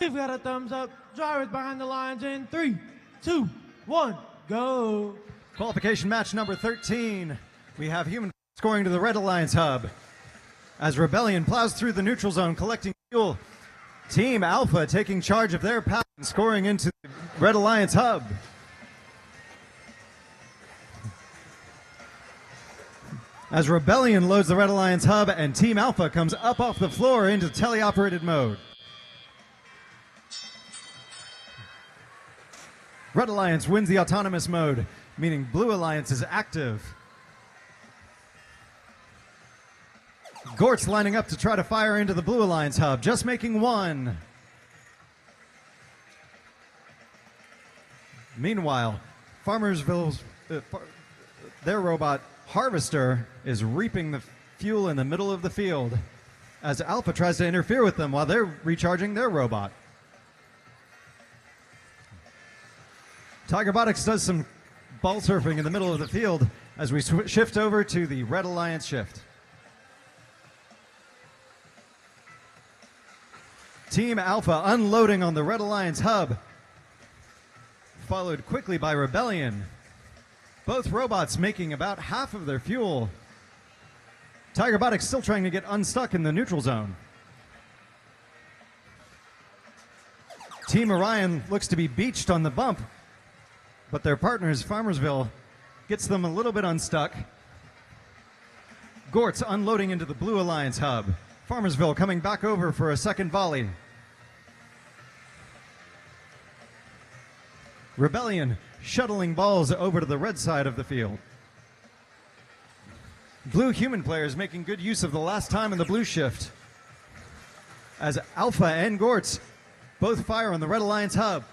We've got a thumbs up. Drivers behind the lines in 3, 2, 1, go. Qualification match number 13. We have human scoring to the Red Alliance hub. As Rebellion plows through the neutral zone collecting fuel, Team Alpha taking charge of their path and scoring into the Red Alliance hub. As Rebellion loads the Red Alliance hub and Team Alpha comes up off the floor into teleoperated mode. Red Alliance wins the autonomous mode, meaning Blue Alliance is active. Gort's lining up to try to fire into the Blue Alliance hub, just making one. Meanwhile, Farmersville's their robot Harvester is reaping the fuel in the middle of the field as Alpha tries to interfere with them while they're recharging their robot. Robotics does some ball surfing in the middle of the field as we shift over to the Red Alliance shift. Team Alpha unloading on the Red Alliance hub, followed quickly by Rebellion. Both robots making about half of their fuel. Robotics still trying to get unstuck in the neutral zone. Team Orion looks to be beached on the bump, but their partners, Farmersville, gets them a little bit unstuck. Gort's unloading into the Blue Alliance hub. Farmersville coming back over for a second volley. Rebellion shuttling balls over to the red side of the field. Blue human players making good use of the last time in the blue shift. As Alpha and Gort's both fire on the Red Alliance hub.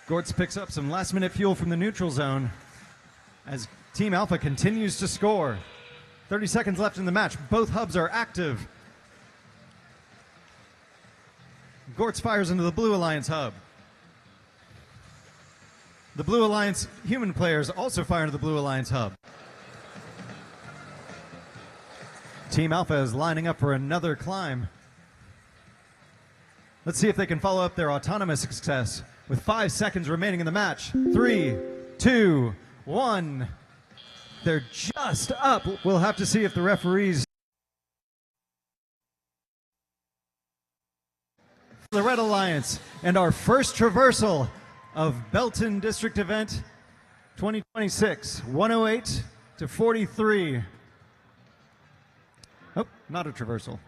Gort's picks up some last-minute fuel from the neutral zone as Team Alpha continues to score. 30 seconds left in the match. Both hubs are active. Gort's fires into the Blue Alliance hub. The Blue Alliance human players also fire into the Blue Alliance hub. Team Alpha is lining up for another climb. Let's see if they can follow up their autonomous success with 5 seconds remaining in the match. 3, 2, 1. They're just up. We'll have to see if the referees. The Red Alliance and our first traversal of Belton District Event 2026, 108 to 43. Oh, not a traversal.